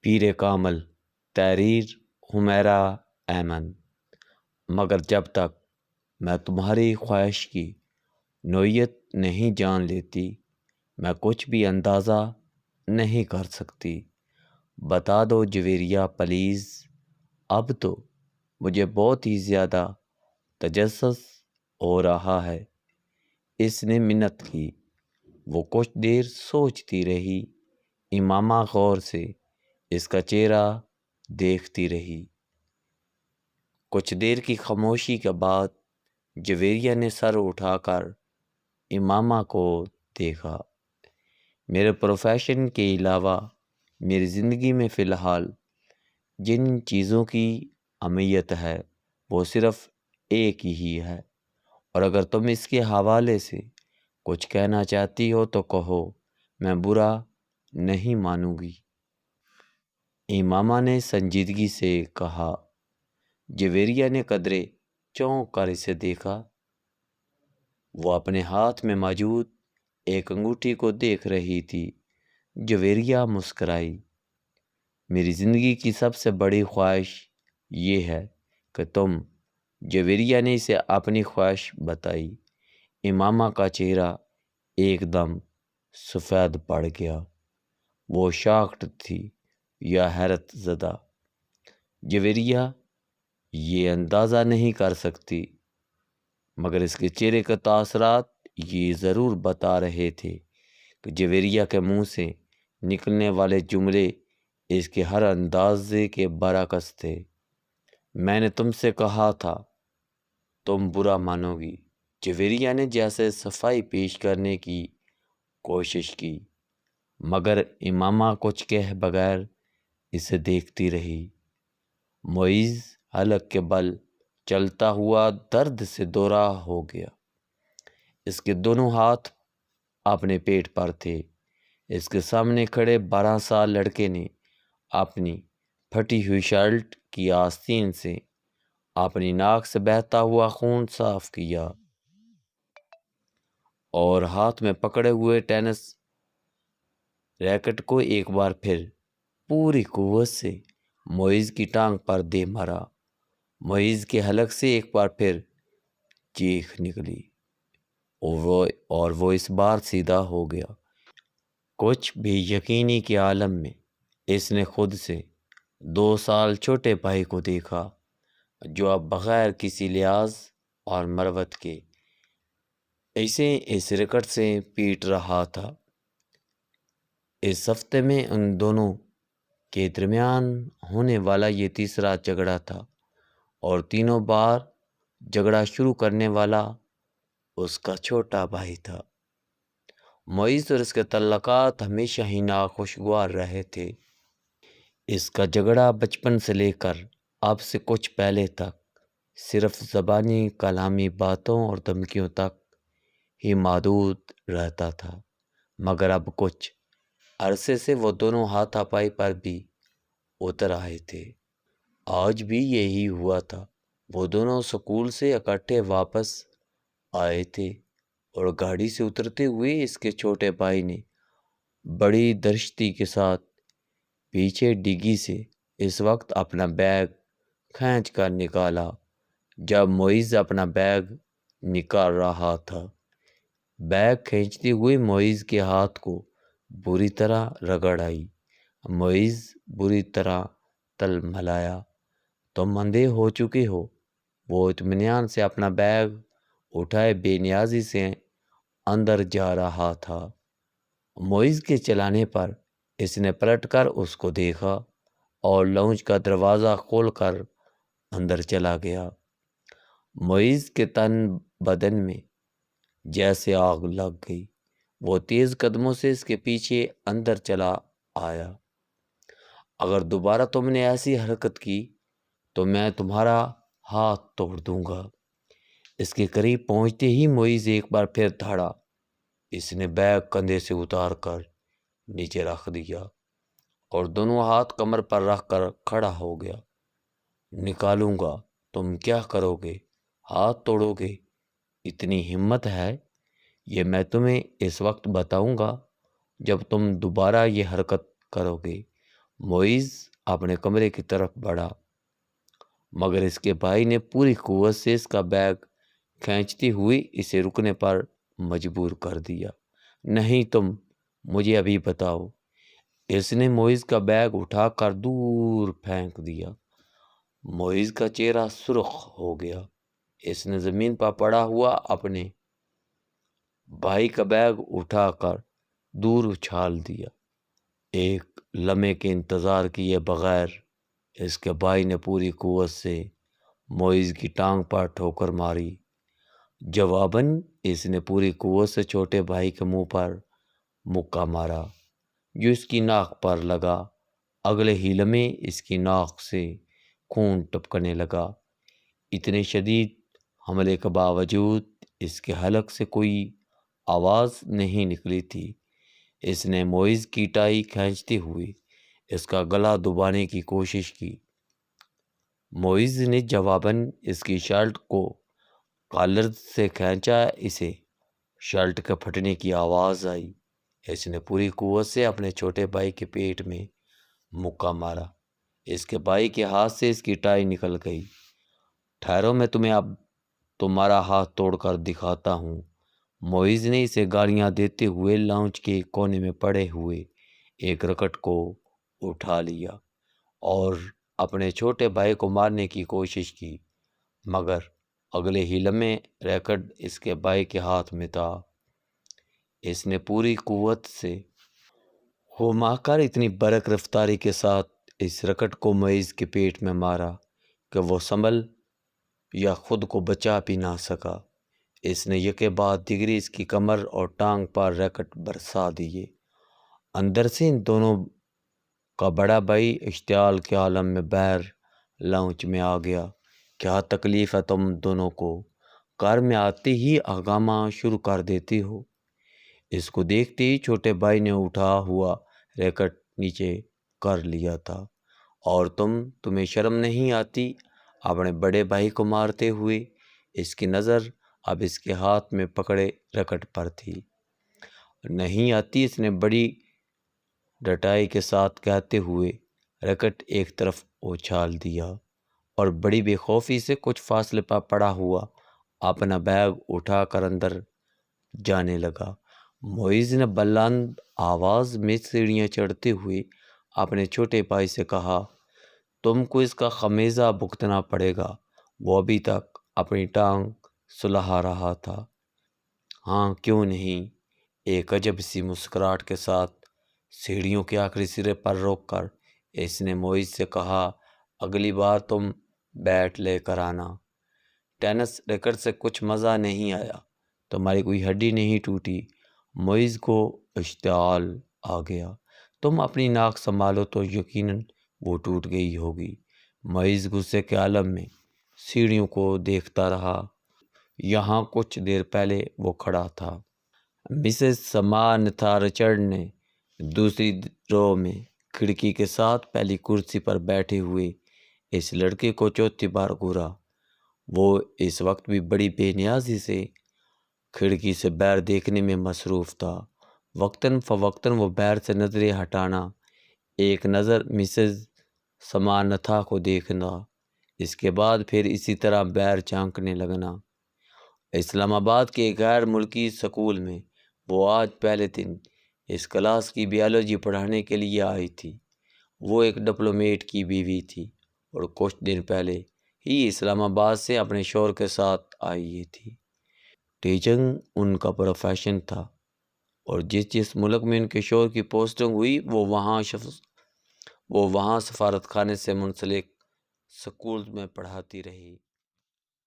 پیر کامل تحریر حمیرہ ایمن۔ مگر جب تک میں تمہاری خواہش کی نوعیت نہیں جان لیتی میں کچھ بھی اندازہ نہیں کر سکتی۔ بتا دو جویریہ پلیز، اب تو مجھے بہت ہی زیادہ تجسس ہو رہا ہے۔ اس نے منت کی۔ وہ کچھ دیر سوچتی رہی۔ امامہ غور سے اس کا چہرہ دیکھتی رہی۔ کچھ دیر کی خاموشی کے بعد جویریہ نے سر اٹھا کر امامہ کو دیکھا۔ میرے پروفیشن کے علاوہ میری زندگی میں فی الحال جن چیزوں کی اہمیت ہے وہ صرف ایک ہی ہے، اور اگر تم اس کے حوالے سے کچھ کہنا چاہتی ہو تو کہو، میں برا نہیں مانوں گی۔ امامہ نے سنجیدگی سے کہا۔ جویریہ نے قدرے چونک کر اسے دیکھا۔ وہ اپنے ہاتھ میں موجود ایک انگوٹھی کو دیکھ رہی تھی۔ جویریہ مسکرائی۔ میری زندگی کی سب سے بڑی خواہش یہ ہے کہ تم، جویریہ نے اسے اپنی خواہش بتائی۔ امامہ کا چہرہ ایک دم سفید پڑ گیا۔ وہ شاکڈ تھی یا حیرت زدہ۔ جویریہ یہ اندازہ نہیں کر سکتی، مگر اس کے چہرے کے تاثرات یہ ضرور بتا رہے تھے کہ جویریہ کے منہ سے نکلنے والے جملے اس کے ہر اندازے کے برعکس تھے۔ میں نے تم سے کہا تھا تم برا مانو گی۔ جویریہ نے جیسے صفائی پیش کرنے کی کوشش کی، مگر امامہ کچھ کہے بغیر اسے دیکھتی رہی۔ معیز حلق کے بل چلتا ہوا درد سے دو راہ ہو گیا۔ اس کے دونوں ہاتھ اپنے پیٹ پر تھے۔ اس کے سامنے کھڑے 12 سال لڑکے نے اپنی پھٹی ہوئی شرٹ کی آستین سے اپنی ناک سے بہتا ہوا خون صاف کیا، اور ہاتھ میں پکڑے ہوئے ٹینس ریکٹ کو ایک بار پھر پوری قوت سے معیز کی ٹانگ پر دے مارا۔ معیز کے حلق سے ایک بار پھر چیخ نکلی، اور وہ اس بار سیدھا ہو گیا۔ کچھ بھی یقینی کے عالم میں اس نے خود سے 2 سال چھوٹے بھائی کو دیکھا، جو اب بغیر کسی لحاظ اور مروت کے اسے اس ریکٹ سے پیٹ رہا تھا۔ اس ہفتے میں ان دونوں کے درمیان ہونے والا یہ تیسرا جھگڑا تھا، اور تینوں بار جھگڑا شروع کرنے والا اس کا چھوٹا بھائی تھا۔ معیز اور اس کے تعلقات ہمیشہ ہی ناخوشگوار رہے تھے۔ اس کا جھگڑا بچپن سے لے کر اب سے کچھ پہلے تک صرف زبانی کلامی باتوں اور دھمکیوں تک ہی محدود رہتا تھا، مگر اب کچھ عرصے سے وہ دونوں ہاتھا پائی پر بھی اتر آئے تھے۔ آج بھی یہی ہوا تھا۔ وہ دونوں سکول سے اکٹھے واپس آئے تھے، اور گاڑی سے اترتے ہوئے اس کے چھوٹے بھائی نے بڑی درشتی کے ساتھ پیچھے ڈگی سے اس وقت اپنا بیگ کھینچ کر نکالا جب معیز اپنا بیگ نکال رہا تھا۔ بیگ کھینچتے ہوئے معیز کے ہاتھ کو بری طرح رگڑ آئی۔ معیز بری طرح تل ملایا۔ تم اندھے ہو چکے ہو۔ وہ اطمینان سے اپنا بیگ اٹھائے بے نیازی سے اندر جا رہا تھا۔ معیز کے چلانے پر اس نے پلٹ کر اس کو دیکھا اور لاؤنج کا دروازہ کھول کر اندر چلا گیا۔ معیز کے تن بدن میں جیسے آگ لگ گئی۔ وہ تیز قدموں سے اس کے پیچھے اندر چلا آیا۔ اگر دوبارہ تم نے ایسی حرکت کی تو میں تمہارا ہاتھ توڑ دوں گا۔ اس کے قریب پہنچتے ہی معیز ایک بار پھر دھاڑا۔ اس نے بیگ کندھے سے اتار کر نیچے رکھ دیا اور دونوں ہاتھ کمر پر رکھ کر کھڑا ہو گیا۔ نکالوں گا۔ تم کیا کرو گے؟ ہاتھ توڑو گے؟ اتنی ہمت ہے؟ یہ میں تمہیں اس وقت بتاؤں گا جب تم دوبارہ یہ حرکت کرو گے۔ मोइز अपने कमरे की तरफ बढ़ा, मगर इसके भाई ने पूरी कुव्वत से इसका बैग खींचती हुई इसे रुकने पर मजबूर कर दिया। नहीं, तुम मुझे अभी बताओ। इसने मोइज का बैग उठाकर दूर फेंक दिया। मोइज का चेहरा सुर्ख हो गया। इसने जमीन पर पड़ा हुआ अपने भाई का बैग उठाकर दूर उछाल दिया। एक लम्हे के इंतजार किए बगैर इसके भाई ने पूरी कुव्वत से मोइज की टांग पर ठोकर मारी। जवाबन इसने पूरी कुव्वत से छोटे भाई के मुंह पर मुक्का मारा, जो इसकी नाक पर लगा। अगले ही लम्हे इसकी नाक से खून टपकने लगा। इतने शदीद हमले के बावजूद इसके हलक से कोई आवाज़ नहीं निकली थी। इसने मोइज की टाई खींचते हुए इसका गला दबाने की कोशिश की। मोइज ने जवाबन इसकी शर्ट को कॉलर से खींचा। इसे शर्ट के फटने की आवाज़ आई। इसने पूरी कुव्वत से अपने छोटे भाई के पेट में मुक्का मारा। इसके भाई के हाथ से इसकी टाई निकल गई। ठहरो, मैं तुम्हें अब तुम्हारा हाथ तोड़कर दिखाता हूँ। मोइज ने इसे गालियाँ देते हुए लाउंज के कोने में पड़े हुए एक रकट को उठा लिया और अपने छोटे भाई को मारने की कोशिश की, मगर अगले ही लम्हे रैकेट इसके भाई के हाथ में था। इसने पूरी कुव्वत से घुमाकर इतनी बरक रफ्तारी के साथ इस रकट को मोइज के पेट में मारा कि वो संभल या खुद को बचा भी ना सका। इसने यके बाद दिगरी इसकी कमर और टांग पर रैकेट बरसा दिए। अंदर से इन दोनों का बड़ा भाई इश्तियाल के आलम में बाहर लाउंज में आ गया। क्या तकलीफ है तुम दोनों को? कार में आते ही हंगामा शुरू कर देती हो। इसको देखते ही छोटे भाई ने उठा हुआ रैकेट नीचे कर लिया था। और तुम्हें शर्म नहीं आती अपने बड़े भाई को मारते हुए? इसकी नज़र अब इसके हाथ में पकड़े रैकेट पर थी। नहीं आती, इसने बड़ी डटाई के साथ कहते हुए रैकेट एक तरफ उछाल दिया और बड़ी बेखौफी से कुछ फासले पर पड़ा हुआ अपना बैग उठाकर अंदर जाने लगा। मोइज ने बुलंद आवाज़ में सीढ़ियाँ चढ़ते हुए अपने छोटे भाई से कहा, तुमको इसका खमेज़ा भुगतना पड़ेगा। वो अभी तक अपनी टांग सुलहा रहा था। हाँ, क्यों नहीं? एक अजब सी मुस्कुराहट के साथ सीढ़ियों के आखिरी सिरे पर रोककर इसने मोइज से कहा, अगली बार तुम बैट लेकर आना। टेनिस रैकेट से कुछ मज़ा नहीं आया, तुम्हारी कोई हड्डी नहीं टूटी। मोइज को इश्तियाल आ गया। तुम अपनी नाक संभालो तो यकीनन वो टूट गई होगी। मोइज गुस्से के आलम में सीढ़ियों को देखता रहा। यहाँ कुछ देर पहले वो खड़ा था। मिसेस समान्था रिचर्ड ने दूसरी रो में खिड़की के साथ पहली कुर्सी पर बैठे हुए इस लड़के को चौथी बार घूरा। वो इस वक्त भी बड़ी बेनियाजी से खिड़की से बाहर देखने में मसरूफ़ था। वक्तन फ़वक्तन वो बाहर से नज़रें हटाना, एक नज़र मिसेस समान्था को देखना, इसके बाद फिर इसी तरह बाहर झांकने लगना। इस्लामाबाद के गैर मुल्की स्कूल में वो आज पहले दिन इस क्लास की बायोलॉजी पढ़ाने के लिए आई थी। वो एक डिप्लोमेट की बीवी थी और कुछ दिन पहले ही इस्लामाबाद से अपने शौहर के साथ आई थी। टीचिंग उनका प्रोफेशन था और जिस जिस मुल्क में उनके शौहर की पोस्टिंग हुई वो वहाँ सफारत खाने से मुंसलिक स्कूल में पढ़ाती रही।